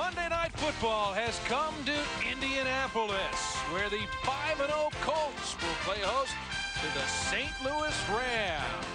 Monday Night Football has come to Indianapolis, where the 5-0 Colts will play host to the St. Louis Rams.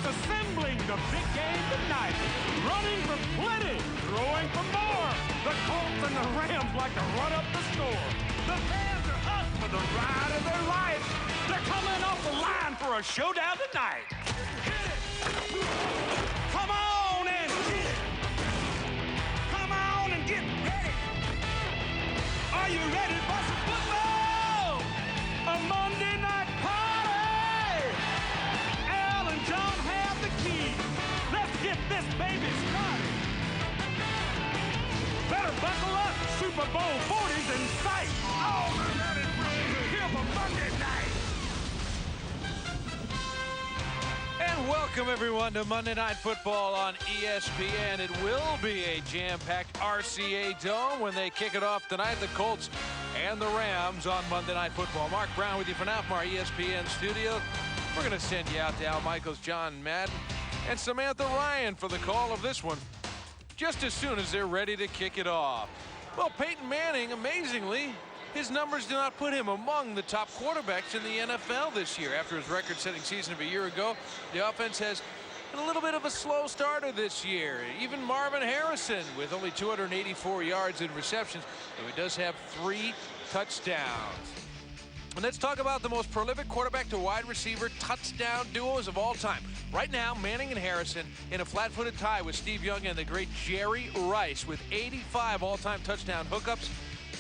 Assembling the big game tonight. Running for plenty, throwing for more. The Colts and the Rams like to run up the score. The fans are up for the ride of their life. They're coming off the line for a showdown tonight. Come on and get it. Come on and get ready. Are you ready for some football? A Monday night party. Al and John have the key. Let's get this baby started. Better buckle up. Super Bowl 40's in sight. All the running brains are here for Monday night. And welcome everyone to Monday Night Football on ESPN. It will be a jam-packed RCA Dome when they kick it off tonight. The Colts and the Rams on Monday Night Football. Mark Brown with you for now from our ESPN studio. We're going to send you out to Al Michaels, John Madden, and Samantha Ryan for the call of this one just as soon as they're ready to kick it off. Well, Peyton Manning, amazingly, his numbers do not put him among the top quarterbacks in the NFL this year. After his record-setting season of a year ago, the offense has been a little bit of a slow starter this year. Even Marvin Harrison with only 284 yards in receptions, though he does have 3 touchdowns. And let's talk about the most prolific quarterback to wide receiver touchdown duos of all time. Right now, Manning and Harrison in a flat-footed tie with Steve Young and the great Jerry Rice with 85 all-time touchdown hookups.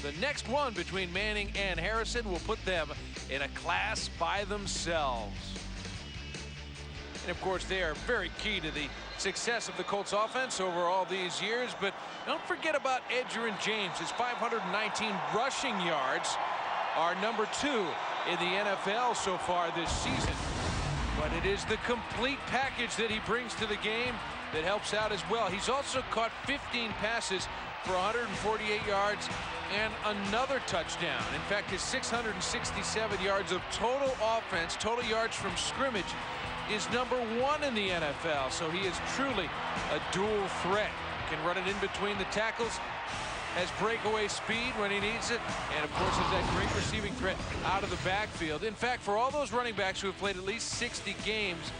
The next one between Manning and Harrison will put them in a class by themselves. And of course, they are very key to the success of the Colts offense over all these years. But don't forget about Edgerrin James. His 519 rushing yards are number 2 in the NFL so far this season. But it is the complete package that he brings to the game that helps out as well. He's also caught 15 passes for 148 yards and another touchdown. In fact, his 667 yards of total offense, total yards from scrimmage, is number 1 in the NFL. So he is truly a dual threat. Can run it in between the tackles, has breakaway speed when he needs it, and of course has that great receiving threat out of the backfield. In fact, for all those running backs who have played at least 60 games,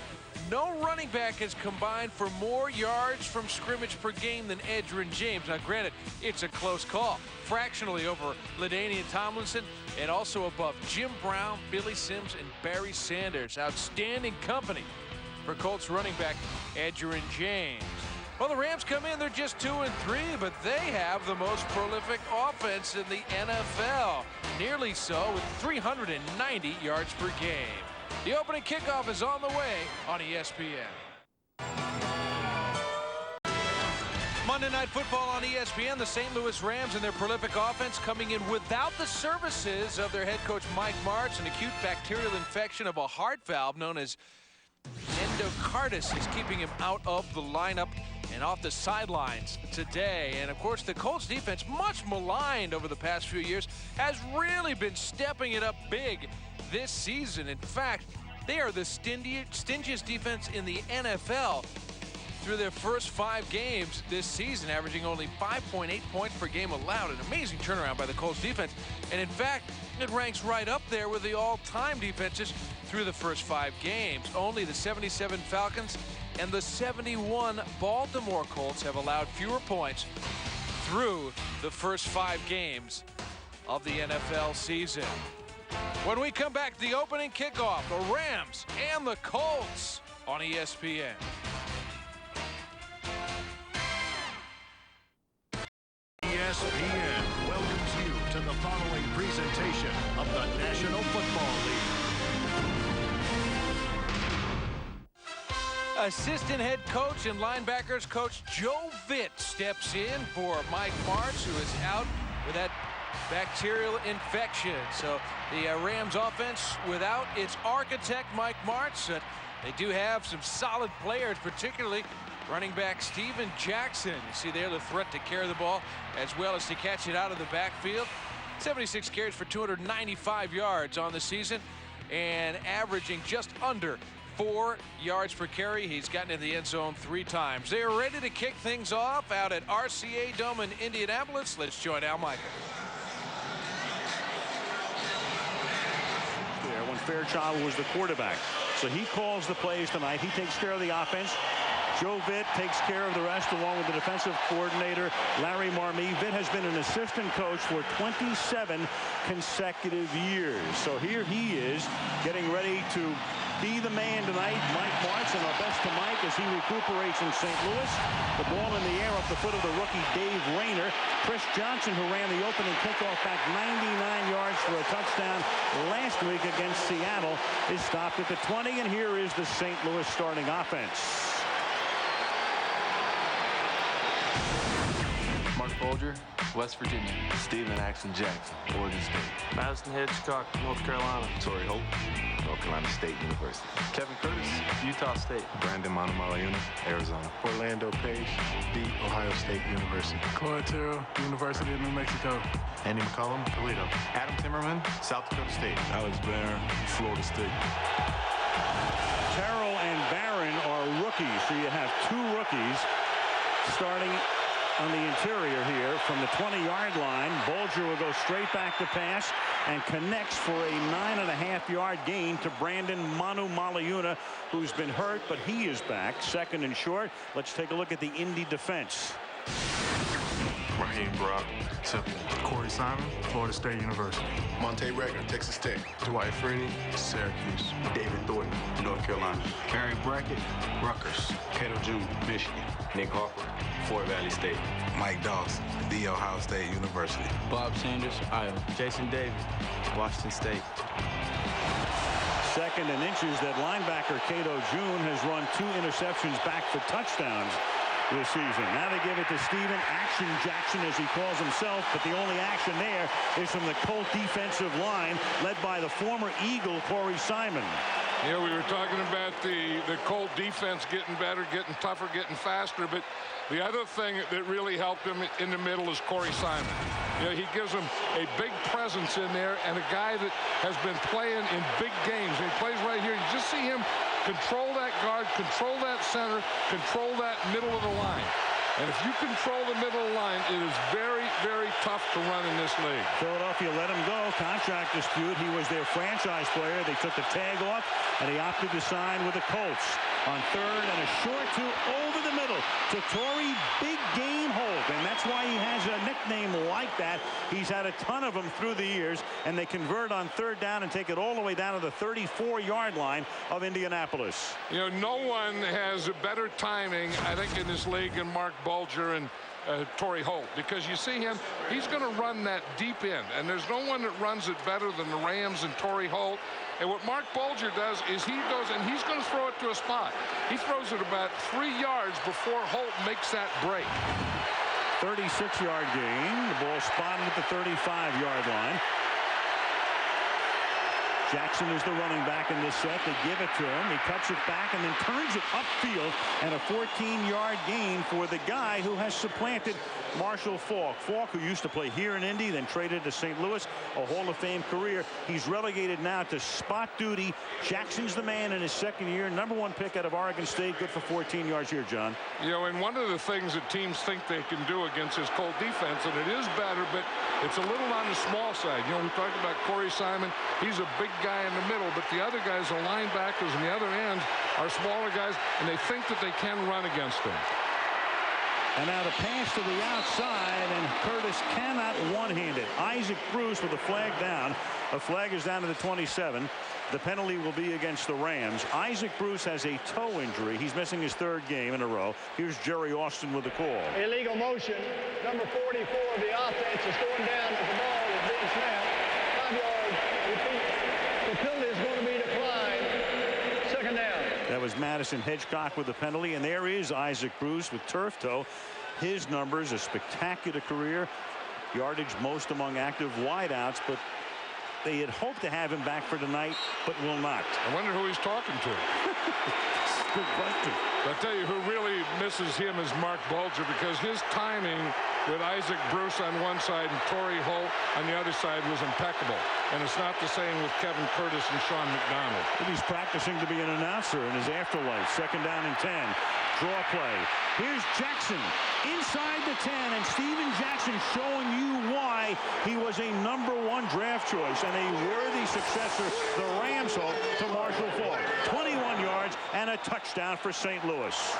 no running back has combined for more yards from scrimmage per game than Edgerrin James. Now granted, it's a close call, fractionally over LaDainian Tomlinson and also above Jim Brown, Billy Sims, and Barry Sanders. Outstanding company for Colts running back Edgerrin James. Well, the Rams come in, they're just 2-3, but they have the most prolific offense in the NFL. Nearly so, with 390 yards per game. The opening kickoff is on the way on ESPN. Monday Night Football on ESPN. The St. Louis Rams and their prolific offense coming in without the services of their head coach Mike Martz. An acute bacterial infection of a heart valve known as endocarditis is keeping him out of the lineup and off the sidelines today. And of course, the Colts defense, much maligned over the past few years, has really been stepping it up big this season. In fact, they are the stingiest defense in the NFL through their first 5 games this season, averaging only 5.8 points per game allowed. An amazing turnaround by the Colts defense. And in fact, it ranks right up there with the all-time defenses through the first 5 games. Only the 77 Falcons and the 71 Baltimore Colts have allowed fewer points through the first 5 games of the NFL season. When we come back, the opening kickoff, the Rams and the Colts on ESPN. ESPN welcomes you to the following presentation of the National Football League. Assistant head coach and linebackers coach Joe Vitt steps in for Mike Martz, who is out with that bacterial infection. So the Rams offense without its architect, Mike Martz. They do have some solid players, particularly running back Steven Jackson. You see there the threat to carry the ball as well as to catch it out of the backfield. 76 carries for 295 yards on the season and averaging just under 4 yards per carry. He's gotten in the end zone 3 times. They are ready to kick things off out at RCA Dome in Indianapolis. Let's join Al Michael. There when Fairchild was the quarterback. So he calls the plays tonight. He takes care of the offense. Joe Vitt takes care of the rest along with the defensive coordinator, Larry Marmee. Vitt has been an assistant coach for 27 consecutive years. So here he is getting ready to be the man tonight. Mike Martz, and our best to Mike as he recuperates in St. Louis. The ball in the air off the foot of the rookie Dave Rayner. Chris Johnson, who ran the opening kickoff back 99 yards for a touchdown last week against Seattle, is stopped at the 20, and here is the St. Louis starting offense. Mark Bolger, West Virginia. Steven Axon Jackson, Oregon State. Madison Hitchcock, North Carolina. Torrey Holt, North Carolina State University. Kevin Curtis, Utah State. Brandon Monomalayuna, Arizona. Orlando Page, The Ohio State University. Clyde Terrell, University of New Mexico. Andy McCollum, Toledo. Adam Timmerman, South Dakota State. Alex Barron, Florida State. Terrell and Barron are rookies, so you have 2 rookies starting on the interior here from the 20-yard line. Bolger will go straight back to pass and connects for a 9.5-yard gain to Brandon Monomalayuna, who's been hurt, but he is back. Second and short. Let's take a look at the Indy defense. Raheem Brock, Temple. Corey Simon, Florida State University. Monte Regner, Texas Tech. Dwight Freeney, Syracuse. David Thornton, North Carolina. Barry Brackett, Rutgers. Cato Jr., Michigan. Nick Harper, Fort Valley State. Mike Dawson, The Ohio State University. Bob Sanders, Iowa. Jason Davis, Washington State. Second and inches. That linebacker Cato June has run 2 interceptions back for touchdowns this season. Now they give it to Steven Action Jackson, as he calls himself, but the only action there is from the Colt defensive line led by the former Eagle Corey Simon. You know, we were talking about the Colt defense getting better, getting tougher, getting faster, but the other thing that really helped him in the middle is Corey Simon. You know, he gives him a big presence in there and a guy that has been playing in big games. And he plays right here. You just see him control that guard, control that center, control that middle of the line. And if you control the middle of the line, it is very, very tough to run in this league. Philadelphia let him go. Contract dispute. He was their franchise player. They took the tag off, and he opted to sign with the Colts. On third and a short 2 over the middle to Torrey Big Game Holt. And that's why he has a nickname like that. He's had a ton of them through the years, and they convert on third down and take it all the way down to the 34-yard line of Indianapolis. You know, no one has better timing, I think, in this league than Mark Bolger and Torrey Holt, because you see him, he's going to run that deep end, and there's no one that runs it better than the Rams and Torrey Holt. And what Mark Bolger does is he goes and he's going to throw it to a spot. He throws it about 3 yards before Holt makes that break. 36-yard gain. The ball spotted at the 35-yard line. Jackson is the running back in this set. They give it to him. He cuts it back and then turns it upfield, and a 14-yard gain for the guy who has supplanted Marshall Faulk. Faulk, who used to play here in Indy, then traded to St. Louis, a Hall of Fame career. He's relegated now to spot duty. Jackson's the man in his second year. #1 pick out of Oregon State. Good for 14 yards here, John. You know, and one of the things that teams think they can do against this Colt defense, and it is better, but it's a little on the small side. You know, we talked about Corey Simon. He's a big guy in the middle, but the other guys, the linebackers on the other end, are smaller guys, and they think that they can run against him. And now the pass to the outside, and Curtis cannot one-hand it. Isaac Bruce with a flag down. A flag is down to the 27. The penalty will be against the Rams. Isaac Bruce has a toe injury. He's missing his 3rd game in a row. Here's Jerry Austin with the call. Illegal motion. Number 44 of the offense is going down as the ball is being snapped. 5 yards. Repeat. The penalty is going to be declined. Second down. That was Madison Hedgecock with the penalty, and there is Isaac Bruce with turf toe. His numbers, a spectacular career. yardage most among active wideouts, but they had hoped to have him back for tonight, but will not. I wonder who he's talking to. Good question. I'll tell you who really misses him is Mark Bulger, because his timing with Isaac Bruce on one side and Torrey Holt on the other side was impeccable. And it's not the same with Kevin Curtis and Sean McDonald. He's practicing to be an announcer in his afterlife. 2nd down and 10. Draw play. Here's Jackson inside the 10, and Steven Jackson showing you why he was a #1 draft choice and a worthy successor, the Rams hope, to Marshall Faulk. 21 yards and a touchdown for St. Louis.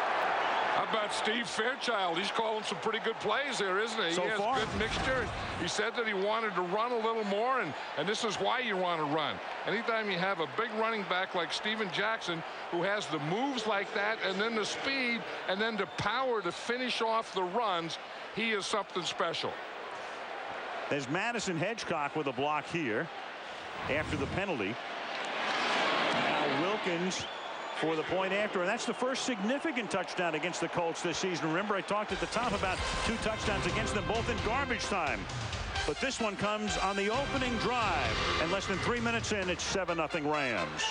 How about Steve Fairchild? He's calling some pretty good plays here, isn't he? So he has far. Good mixture. He said that he wanted to run a little more, and this is why you want to run. Anytime you have a big running back like Steven Jackson, who has the moves like that, and then the speed, and then the power to finish off the runs, he is something special. There's Madison Hedgecock with a block here after the penalty. Now Wilkins for the point after, and that's the first significant touchdown against the Colts this season. Remember, I talked at the top about 2 touchdowns against them, both in garbage time. But this one comes on the opening drive, and less than 3 minutes in, it's 7-0 Rams.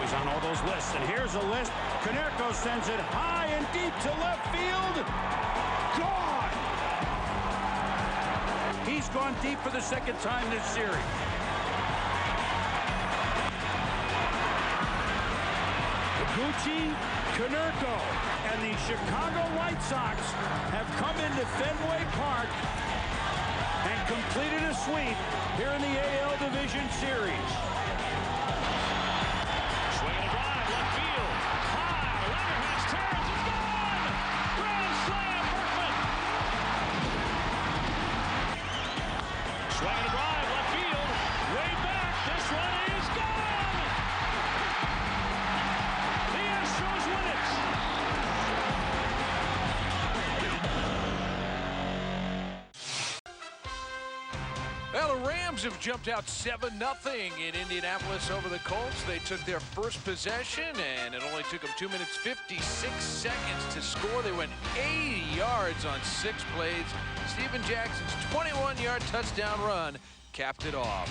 He's on all those lists, and here's a list. Konerko sends it high and deep to left field. Gone! He's gone deep for the 2nd time this series. Gucci, Konerko, and the Chicago White Sox have come into Fenway Park and completed a sweep here in the AL Division Series. Swing and a drive, left field. High, Leatherhead turns, it's gone! Grand slam, Berkman! Swing and a drive, left field. Way back, this one is gone! The Astros win it! Well, the Rams have jumped out 7-0 in Indianapolis over the Colts. They took their first possession, and it only took them 2 minutes 56 seconds to score. They went 80 yards on 6 plays. Steven Jackson's 21-yard touchdown run capped it off.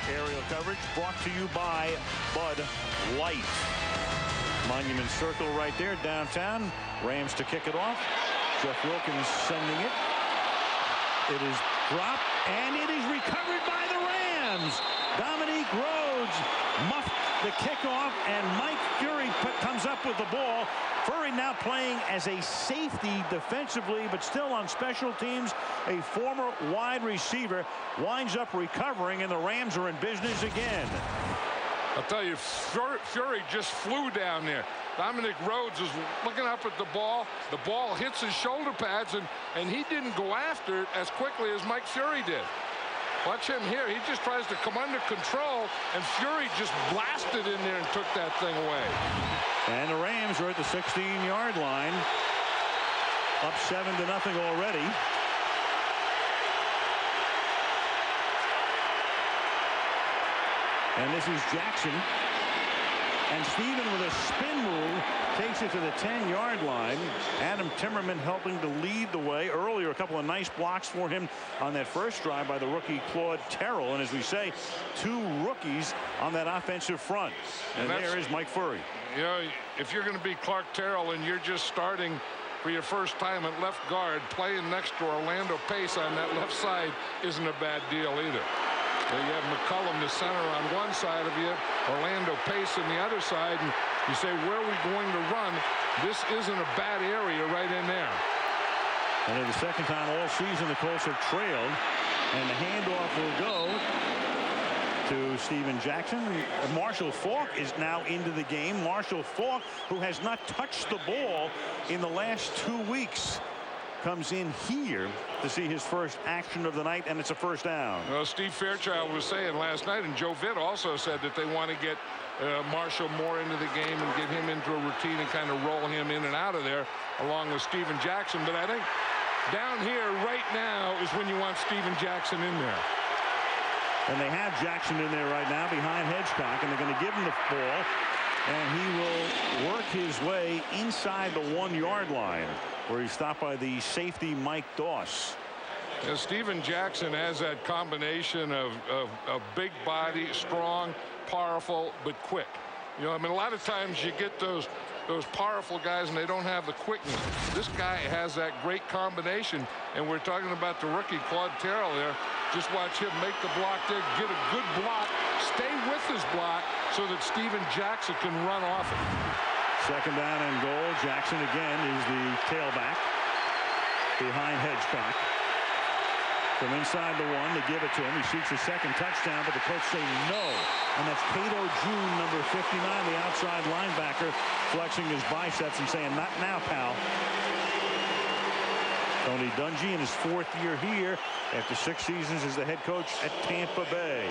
Aerial coverage brought to you by Bud Light. Monument Circle right there downtown. Rams to kick it off. Jeff Wilkins sending it. It is dropped, and it is recovered by the Rams. Dominique Rhodes muffed the kickoff, and Mike Fury comes up with the ball. Fury now playing as a safety defensively, but still on special teams. A former wide receiver winds up recovering, and the Rams are in business again. I'll tell you, Fury just flew down there. Dominic Rhodes is looking up at the ball. The ball hits his shoulder pads, and he didn't go after it as quickly as Mike Fury did. Watch him here. He just tries to come under control, and Fury just blasted in there and took that thing away. And the Rams are at the 16-yard line. Up 7-0 already. And this is Jackson. And Steven with a spin move takes it to the 10-yard line. Adam Timmerman helping to lead the way. Earlier, a couple of nice blocks for him on that first drive by the rookie Claude Terrell. And as we say, 2 rookies on that offensive front. And there is Mike Fury. You know, if you're going to be Clark Terrell and you're just starting for your first time at left guard, playing next to Orlando Pace on that left side isn't a bad deal either. You have McCullum, the center, on one side of you, Orlando Pace on the other side, and you say, where are we going to run? This isn't a bad area right in there. And for the second time all season, the Colts have trailed, and the handoff will go to Steven Jackson. Marshall Faulk is now into the game. Marshall Faulk, who has not touched the ball in the last 2 weeks, comes in here to see his first action of the night, and it's a first down. Well, Steve Fairchild was saying last night, and Joe Vitt also said that they want to get Marshall more into the game and get him into a routine and kind of roll him in and out of there along with Steven Jackson. But I think down here right now is when you want Steven Jackson in there. And they have Jackson in there right now behind Hedgecock, and they're going to give him the ball. And he will work his way inside the 1-yard line, where he's stopped by the safety Mike Doss. Steven Jackson has that combination of big body, strong, powerful, but quick. You know, I mean, a lot of times you get those powerful guys and they don't have the quickness. This guy has that great combination, and we're talking about the rookie Claude Terrell there. Just watch him make the block there, get a good block, stay with his block so that Steven Jackson can run off it. Second down and goal. Jackson again is the tailback behind Hedgecock. From inside the 1, they give it to him. He shoots a second touchdown, but the coach say no. And that's Cato June, number 59, the outside linebacker, flexing his biceps and saying, not now, pal. Tony Dungy in his 4th year here after 6 seasons as the head coach at Tampa Bay.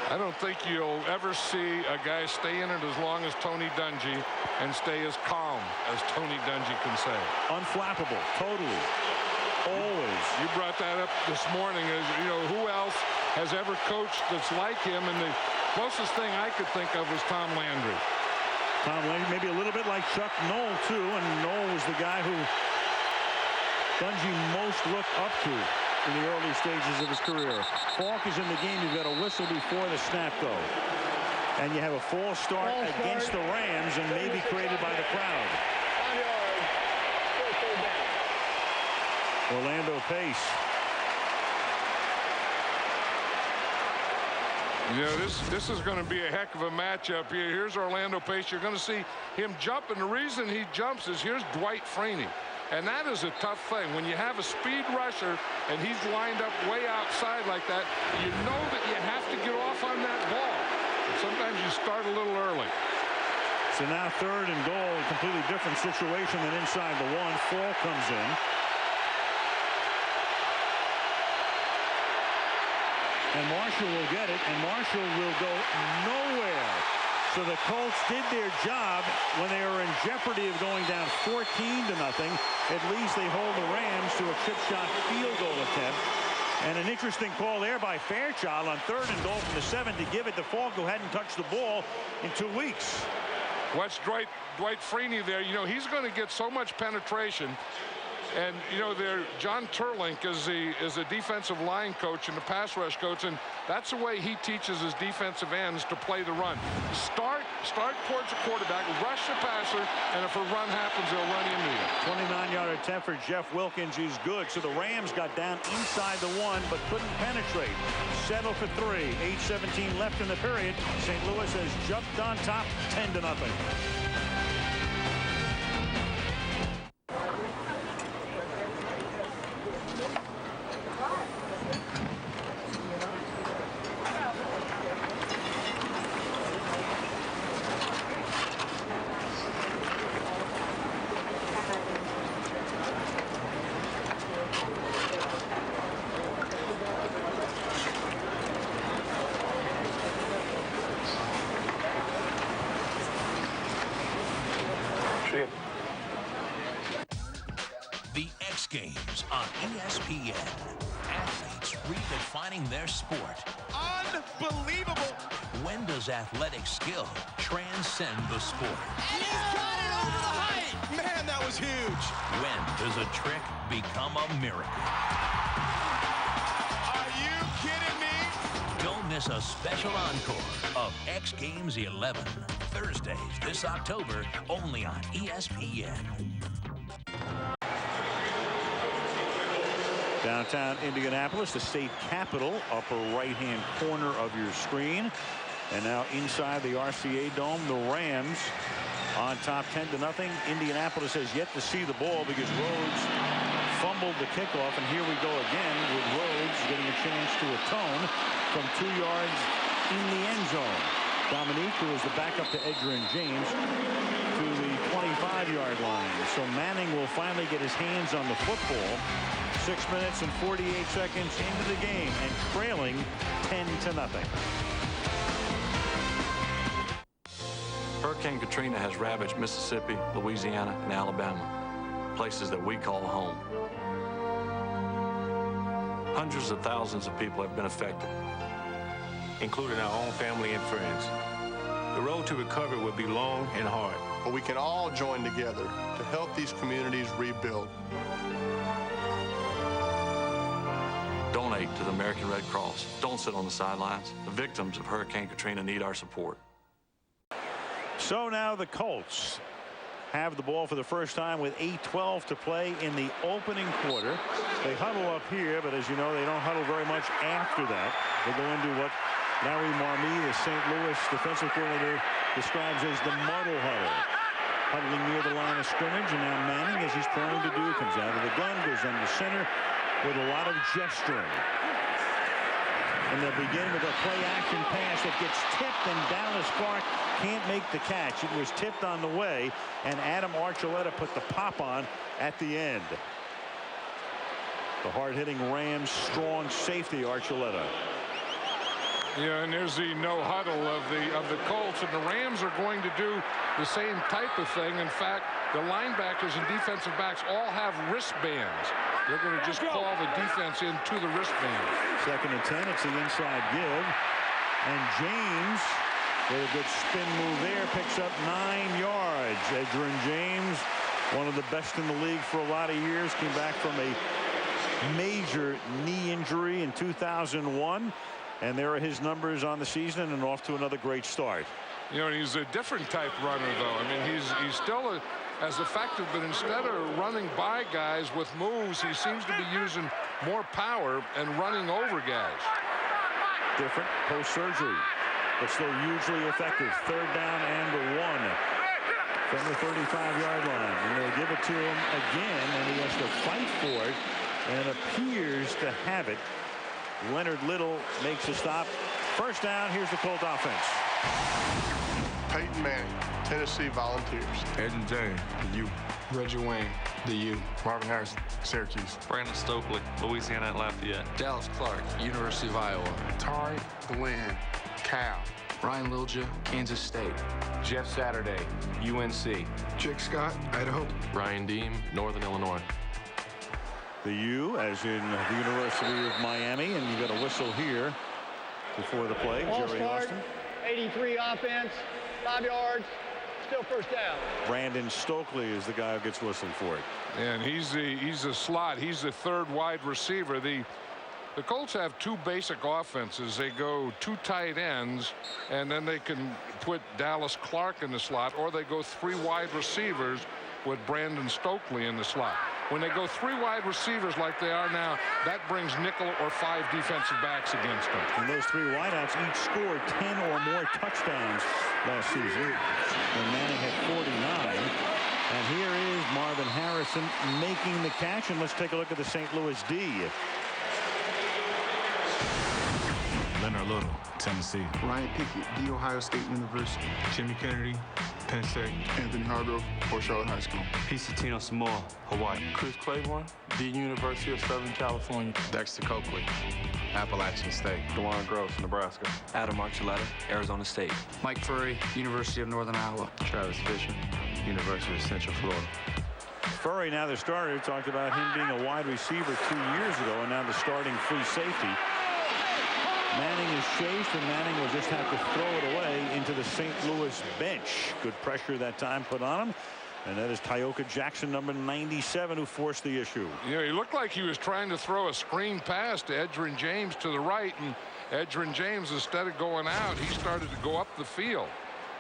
I don't think you'll ever see a guy stay in it as long as Tony Dungy and stay as calm as Tony Dungy can say. Unflappable, totally. Always. You brought that up this morning. As you know, who else has ever coached that's like him? And the closest thing I could think of was Tom Landry. Tom Landry, maybe a little bit like Chuck Noll too. And Noll was the guy who Dungy most looked up to in the early stages of his career. Falk is in the game. You've got a whistle before the snap, though. And you have a false start against the Rams, and maybe created by the crowd. 5 yards. Still down. Orlando Pace. You know, this is going to be a heck of a matchup here. Here's Orlando Pace. You're going to see him jump, and the reason he jumps is here's Dwight Freeney. And that is a tough thing. When you have a speed rusher and he's lined up way outside like that, you know that you have to get off on that ball. And sometimes you start a little early. So now 3rd and goal, a completely different situation than inside the 1. Fall comes in. And Marshall will get it, and Marshall will go nowhere. So the Colts did their job when they were in jeopardy of going down 14-0. At least they hold the Rams to a chip shot field goal attempt. And an interesting call there by Fairchild on 3rd and goal from the 7 to give it to Falk, who hadn't touched the ball in 2 weeks. Watch Dwight Freeney there. You know, he's going to get so much penetration. And, you know, John Terlink is a defensive line coach and a pass rush coach, and that's the way he teaches his defensive ends to play the run. Start towards the quarterback, rush the passer, and if a run happens, they'll run into you. 29-yard attempt for Jeff Wilkins is good. So the Rams got down inside the 1, but couldn't penetrate. Settle for 3. 8:17 left in the period. St. Louis has jumped on top 10-0. The X Games on ESPN. Athletes redefining their sport. Unbelievable! When does athletic skill transcend the sport? And he's got it over the height! Man, that was huge! When does a trick become a miracle? Are you kidding me? Don't miss a special encore of X Games 11. Thursdays this October, only on ESPN. Downtown Indianapolis, the state capitol, upper right-hand corner of your screen. And now inside the RCA Dome, the Rams on top 10-0. Indianapolis has yet to see the ball because Rhodes fumbled the kickoff. And here we go again with Rhodes getting a chance to atone from 2 yards in the end zone. Dominique, who is the backup to Edgerrin James, to the 25-yard line. So Manning will finally get his hands on the football. 6 minutes and 48 seconds into the game and trailing 10-0. Hurricane Katrina has ravaged Mississippi, Louisiana, and Alabama, places that we call home. Hundreds of thousands of people have been affected. including our own family and friends. The road to recovery will be long and hard. But we can all join together to help these communities rebuild. Donate to the American Red Cross. Don't sit on the sidelines. The victims of Hurricane Katrina need our support. So now the Colts have the ball for the first time with 8:12 to play in the opening quarter. They huddle up here, but as you know, they don't huddle very much after that. They go into what Larry Moreeeee, the St. Louis defensive coordinator, describes as the muddle huddle. Huddling near the line of scrimmage, and now Manning, as he's prone to do, comes out of the gun, goes under center with a lot of gesturing. And they'll begin with a play-action pass that gets tipped, and Dallas Clark can't make the catch. It was tipped on the way, and Adam Archuleta put the pop on at the end. The hard-hitting Rams strong safety Archuleta. Yeah, and there's the no huddle of the Colts, and the Rams are going to do the same type of thing. In fact, the linebackers and defensive backs all have wristbands. They're going to just call the defense into the wristband. 2nd and 10. It's the inside give, and James, with a good spin move there, picks up 9 yards. Edgerrin James, one of the best in the league for a lot of years, came back from a major knee injury in 2001. And there are his numbers on the season, and off to another great start. You know, and he's a different type runner, though. I mean, he's still as effective, but instead of running by guys with moves, he seems to be using more power and running over guys. Different post-surgery, but still hugely effective. 3rd down and 1 from the 35-yard line. And they'll give it to him again, and he has to fight for it, and appears to have it. Leonard Little makes a stop. 1st down. Here's the Colt offense. Peyton Manning, Tennessee Volunteers. Edgerrin James, the U. Reggie Wayne, the U. Marvin Harrison, Syracuse. Brandon Stokely, Louisiana at Lafayette. Dallas Clark, University of Iowa. Tari Glenn, Cal. Ryan Lilja, Kansas State. Jeff Saturday, UNC. Jake Scott, Idaho. Ryan Deem, Northern Illinois. The U, as in the University of Miami, and you've got a whistle here before the play. Jerry Austin. 83 offense, 5 yards, still 1st down. Brandon Stokely is the guy who gets whistled for it. And he's a slot. He's the 3rd wide receiver. The Colts have 2 basic offenses. They go 2 tight ends, and then they can put Dallas Clark in the slot, or they go 3 wide receivers with Brandon Stokely in the slot. When they go 3 wide receivers like they are now, that brings nickel or 5 defensive backs against them. And those 3 wideouts each scored 10 or more touchdowns last season. And Manning had 49. And here is Marvin Harrison making the catch. And let's take a look at the St. Louis D. Leonard Little, Tennessee. Ryan Pickett, The Ohio State University. Jimmy Kennedy, Penn State. Anthony Hargrove, Fort Charlotte High School. Pisatino Samoa, Hawaii. Chris Claiborne, the University of Southern California. Dexter Coakley, Appalachian State. DeJuan Gross, Nebraska. Adam Archuleta, Arizona State. Mike Furry, University of Northern Iowa. Travis Fisher, University of Central Florida. Furry, now the starter, talked about him being a wide receiver 2 years ago, and now the starting free safety. Manning is chased, and Manning will just have to throw it away into the St. Louis bench. Good pressure that time put on him. And that is Tyoka Jackson, number 97, who forced the issue. Yeah, he looked like he was trying to throw a screen pass to Edgerrin James to the right, and Edgerrin James, instead of going out, he started to go up the field.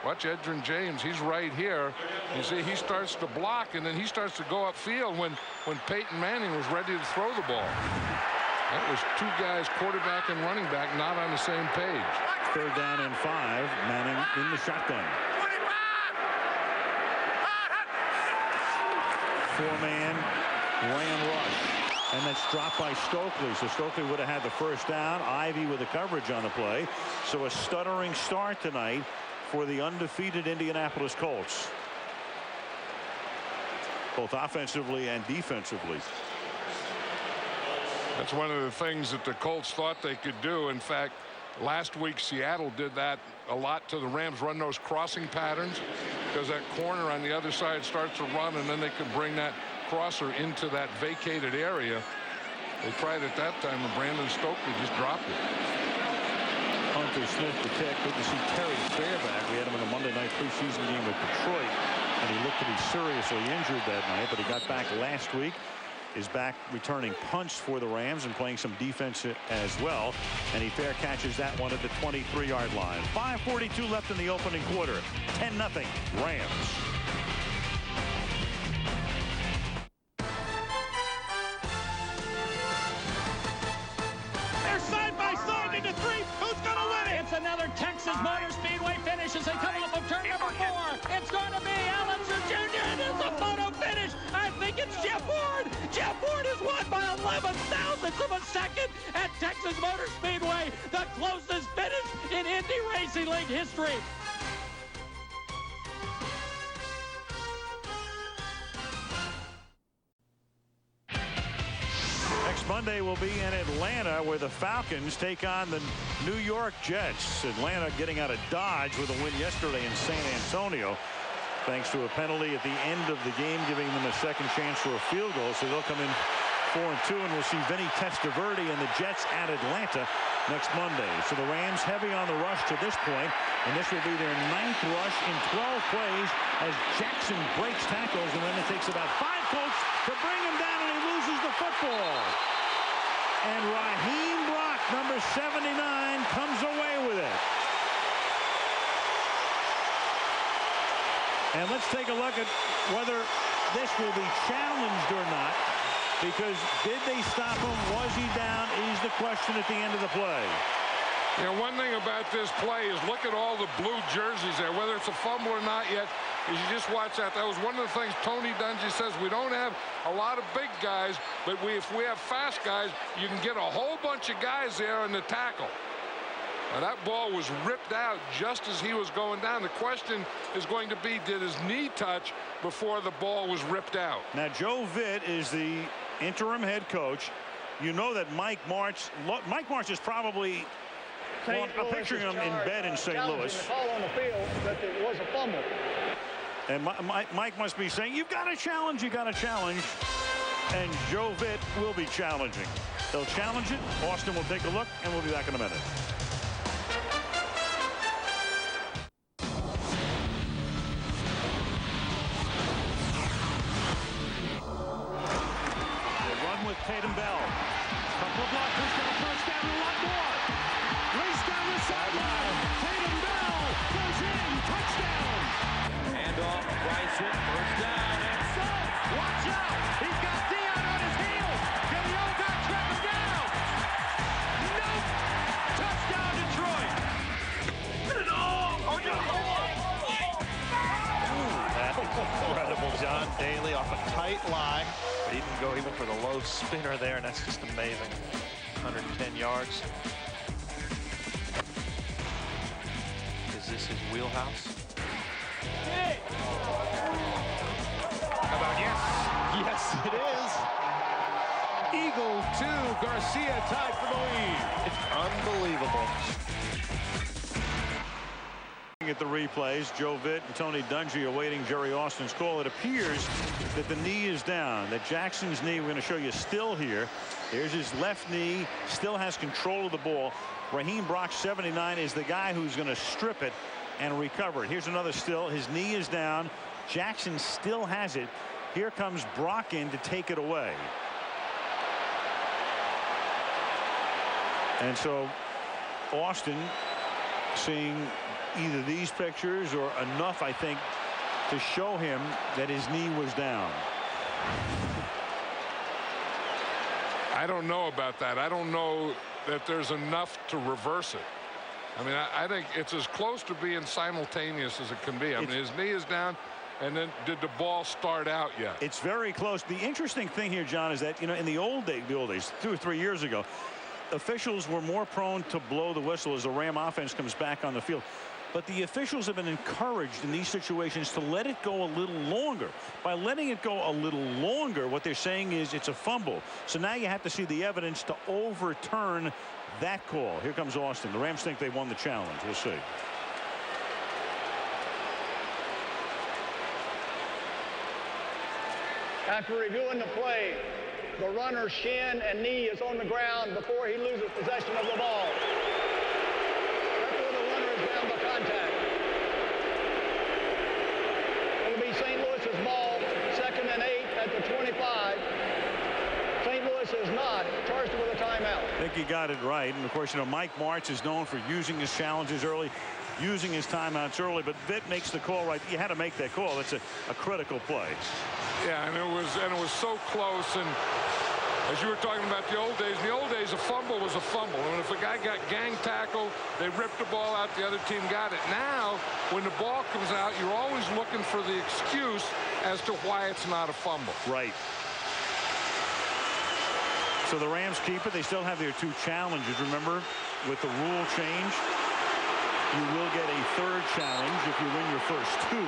Watch Edgerrin James, he's right here. You see, he starts to block, and then he starts to go upfield when Peyton Manning was ready to throw the ball. That was 2 guys, quarterback and running back, not on the same page. 3rd down and 5. Manning in the shotgun. 4-man ram rush. And that's dropped by Stokely. So Stokely would have had the 1st down. Ivy with the coverage on the play. So a stuttering start tonight for the undefeated Indianapolis Colts, both offensively and defensively. That's one of the things that the Colts thought they could do. In fact, last week Seattle did that a lot to the Rams, run those crossing patterns, because that corner on the other side starts to run, and then they can bring that crosser into that vacated area. They tried it that time, and Brandon Stokely just dropped it. Hunter Arthur Smith to kick. Good to see Terry Fairback. We had him in a Monday night preseason game with Detroit, and he looked to be seriously injured that night, but he got back last week. Is back returning punts for the Rams and playing some defense as well. And he fair catches that one at the 23-yard line. 5:42 left in the opening quarter. 10-0 Rams. They're side by side into three. Who's going to win it? It's another Texas Motor Speedway finish as they come off of turn number 4. It's going to be Allen Jr. and it's a photo finish. I think it's Jeff Ward. Jeff Ward has won by 11 thousandths of a second at Texas Motor Speedway, the closest finish in Indy Racing League history. Next Monday will be in Atlanta, where the Falcons take on the New York Jets. Atlanta getting out of Dodge with a win yesterday in San Antonio, thanks to a penalty at the end of the game, giving them a second chance for a field goal. So they'll come in 4-2, and we'll see Vinny Testaverde and the Jets at Atlanta next Monday. So the Rams heavy on the rush to this point, and this will be their 9th rush in 12 plays as Jackson breaks tackles, and then it takes about 5 Colts to bring him down, and he loses the football. And Raheem Brock, number 79, comes away with it. And let's take a look at whether this will be challenged or not, because did they stop him? Was he down? Is the question at the end of the play. You know, one thing about this play is look at all the blue jerseys there. Whether it's a fumble or not yet, is you just watch that. That was one of the things Tony Dungy says. We don't have a lot of big guys, but if we have fast guys, you can get a whole bunch of guys there in the tackle. Now, that ball was ripped out just as he was going down. The question is going to be, did his knee touch before the ball was ripped out? Now, Joe Vitt is the interim head coach. You know that Mike Martz is probably, I'm picturing him in bed in St. Louis. The call on the field that it was a fumble. And Mike must be saying, you've got to challenge, you got to challenge. And Joe Vitt will be challenging. They'll challenge it. Austin will take a look, and we'll be back in a minute. Tatum Bell. Couple of blockers, got a first down and a lot more. Race down the sideline. Tatum Bell goes in. Touchdown. Handoff, Bryson, first down, and so, watch out. He's got Neion on his heels. Can the old guy track him down? Nope. Touchdown, Detroit. That's incredible. John Daly off a tight line. But he didn't go even for the low spinner there, and that's just amazing. 110 yards. Is this his wheelhouse? How about yes? Yes, it is. Eagle 2, Garcia tied for the lead. It's unbelievable. At the replays, Joe Vitt and Tony Dungy awaiting Jerry Austin's call. It appears that the knee is down, that Jackson's knee, we're going to show you, still here. There's his left knee, still has control of the ball. Raheem Brock, 79, is the guy who's going to strip it and recover it. Here's another still. His knee is down. Jackson still has it. Here comes Brock in to take it away. And so Austin seeing either these pictures or enough, I think, to show him that his knee was down. I don't know about that. I don't know that there's enough to reverse it. I mean, I think it's as close to being simultaneous as it can be. I mean, his knee is down, and then did the ball start out yet? It's very close. The interesting thing here, John, is that, you know, in the old days, 2 or 3 years ago, officials were more prone to blow the whistle as the Ram offense comes back on the field. But the officials have been encouraged in these situations to let it go a little longer. By letting it go a little longer, what they're saying is it's a fumble. So now you have to see the evidence to overturn that call. Here comes Austin. The Rams think they won the challenge. We'll see. After reviewing the play, the runner's shin and knee is on the ground before he loses possession of the ball. This is not charged with a timeout. I think he got it right. And, of course, you know, Mike Martz is known for using his challenges early, using his timeouts early, but Vitt makes the call right. You had to make that call. That's a critical play. Yeah, and it was so close. And as you were talking about the old days, in the old days, a fumble was a fumble. I mean, if a guy got gang tackled, they ripped the ball out, the other team got it. Now, when the ball comes out, you're always looking for the excuse as to why it's not a fumble. Right. So the Rams keep it. They still have their 2 challenges. Remember, with the rule change, you will get a 3rd challenge if you win your first 2.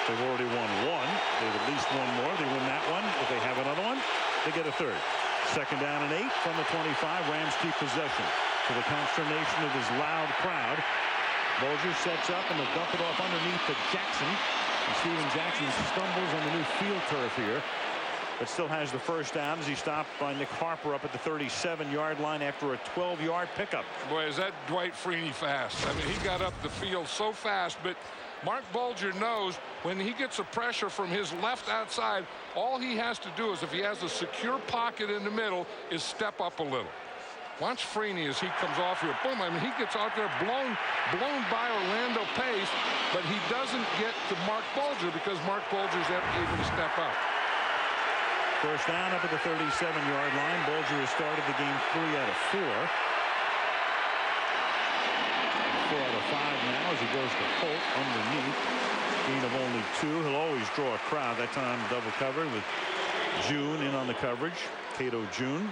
They've already won 1. They've at least won more. They win that one. If they have another one, they get a 3rd. 2nd down and 8 from the 25. Rams keep possession. To the consternation of his loud crowd, Bulger sets up and they'll dump it off underneath to Jackson. And Steven Jackson stumbles on the new field turf here, but still has the first down as he stopped by Nick Harper up at the 37-yard line after a 12-yard pickup. Boy, is that Dwight Freeney fast. I mean, he got up the field so fast, but Mark Bulger knows when he gets a pressure from his left outside, all he has to do is, if he has a secure pocket in the middle, is step up a little. Watch Freeney as he comes off here. Boom, I mean, he gets out there blown by Orlando Pace, but he doesn't get to Mark Bulger because Mark Bulger's able to step up. First down up at the 37-yard line. Bulger has started the game 3 out of 4. 4 out of 5 now as he goes to Holt underneath. Gain of only 2. He'll always draw a crowd. That time double covered with June in on the coverage. Cato June.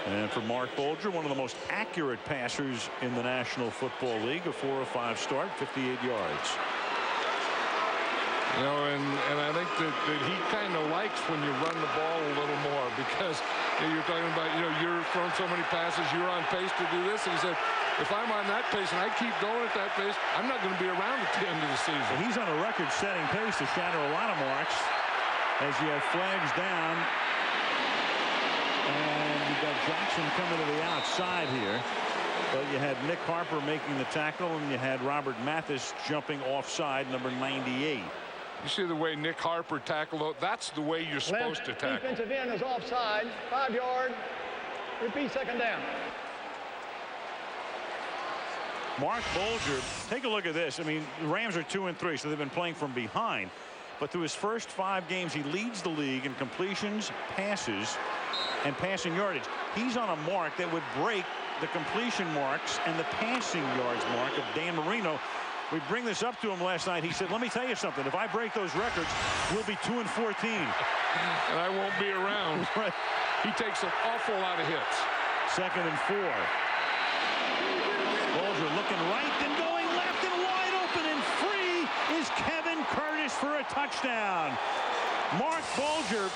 And for Mark Bulger, one of the most accurate passers in the National Football League, a 4 of 5 start, 58 yards. You know, and I think that he kind of likes when you run the ball a little more, because you're talking about, you know, you're throwing so many passes, you're on pace to do this. And he said, if I'm on that pace and I keep going at that pace, I'm not going to be around at the end of the season. Well, he's on a record-setting pace to shatter a lot of marks as you have flags down. And you've got Jackson coming to the outside here. But you had Nick Harper making the tackle, and you had Robert Mathis jumping offside, number 98. You see the way Nick Harper tackled. That's the way you're supposed to tackle. Defensive end is offside. 5 yard. Repeat, 2nd down. Mark Bulger, take a look at this. I mean, the Rams are 2-3, so they've been playing from behind. But through his first 5 games, he leads the league in completions, passes, and passing yardage. He's on a mark that would break the completion marks and the passing yards mark of Dan Marino. We bring this up to him last night. He said, let me tell you something. If I break those records, we'll be 2-14. And I won't be around. Right. He takes an awful lot of hits. 2nd and 4. Bulger looking right, then going left, and wide open and free is Kevin Curtis for a touchdown. Mark Bulger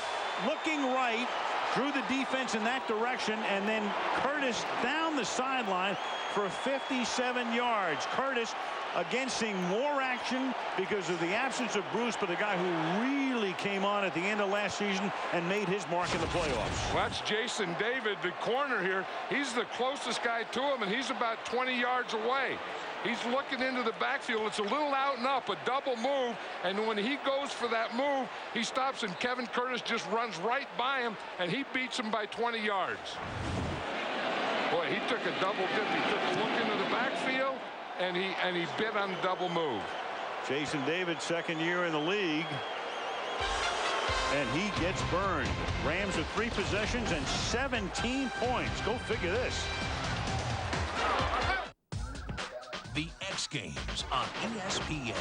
looking right, drew the defense in that direction, and then Curtis down the sideline for 57 yards. Curtis, again, seeing more action because of the absence of Bruce, but a guy who really came on at the end of last season and made his mark in the playoffs. Well, that's Jason David, the corner here. He's the closest guy to him, and he's about 20 yards away. He's looking into the backfield. It's a little out and up, a double move, and when he goes for that move, he stops, and Kevin Curtis just runs right by him, and he beats him by 20 yards. Boy, he took a double dip. He took a look into the backfield, and he bit on the double move. Jason David, 2nd year in the league, and he gets burned. Rams with 3 possessions and 17 points. Go figure this. The X Games on ESPN.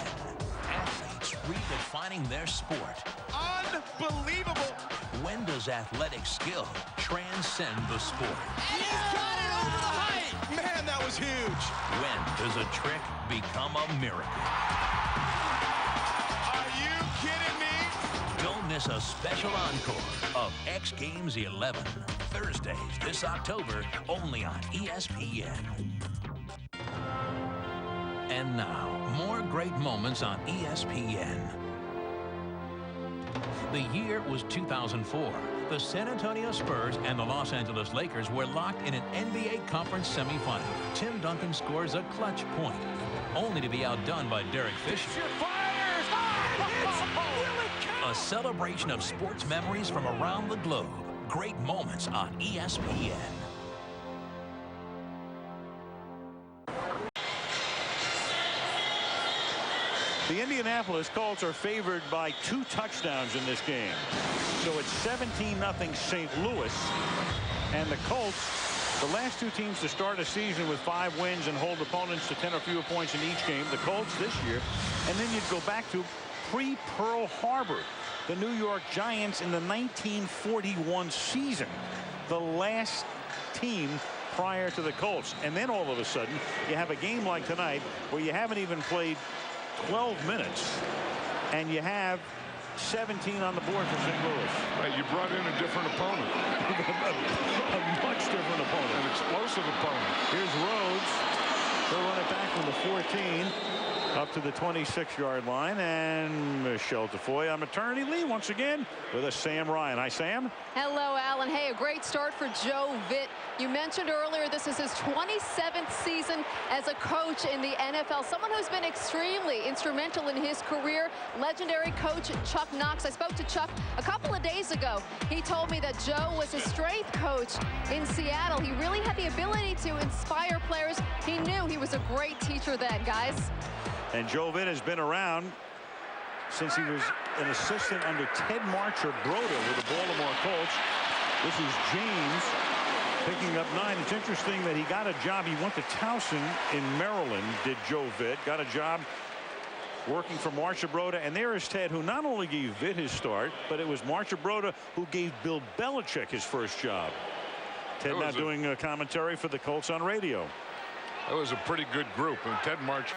Athletes redefining their sport. Unbelievable. When does athletic skill transcend the sport? And he's got it over the height. Man, that was huge. When does a trick become a miracle? Are you kidding me? Don't miss a special encore of X Games 11. Thursdays this October, only on ESPN. And now, more great moments on ESPN. The year was 2004. The San Antonio Spurs and the Los Angeles Lakers were locked in an NBA Conference semifinal. Tim Duncan scores a clutch point, only to be outdone by Derek Fisher. A celebration of sports memories from around the globe. Great moments on ESPN. The Indianapolis Colts are favored by 2 touchdowns in this game. So it's 17-0 St. Louis. And the Colts, the last 2 teams to start a season with 5 wins and hold opponents to 10 or fewer points in each game. The Colts this year. And then you'd go back to pre-Pearl Harbor, the New York Giants in the 1941 season. The last team prior to the Colts. And then all of a sudden, you have a game like tonight where you haven't even played 12 minutes, and you have 17 on the board for St. Louis. Right, you brought in a different opponent. A much different opponent. An explosive opponent. Here's Rhodes. They'll run it back from the 14 up to the 26-yard line, and Michelle Tafoy on maternity leave once again with a Sam Ryan. Hi, Sam. Hello, Alan. Hey, a great start for Joe Vitt. You mentioned earlier this is his 27th season as a coach in the NFL. Someone who's been extremely instrumental in his career. Legendary coach Chuck Knox. I spoke to Chuck a couple of days ago. He told me that Joe was a strength coach in Seattle. He really had the ability to inspire players. He knew he was a great teacher then, guys. And Joe Vitt has been around since he was an assistant under Ted Marcher Broda with the Baltimore Colts. This is James picking up 9. It's interesting that he got a job. He went to Towson in Maryland, did Joe Vitt. Got a job working for Marcher Broda. And there is Ted, who not only gave Vitt his start, but it was Marcher Broda who gave Bill Belichick his first job. Ted now doing a commentary for the Colts on radio. That was a pretty good group. And Ted Marcher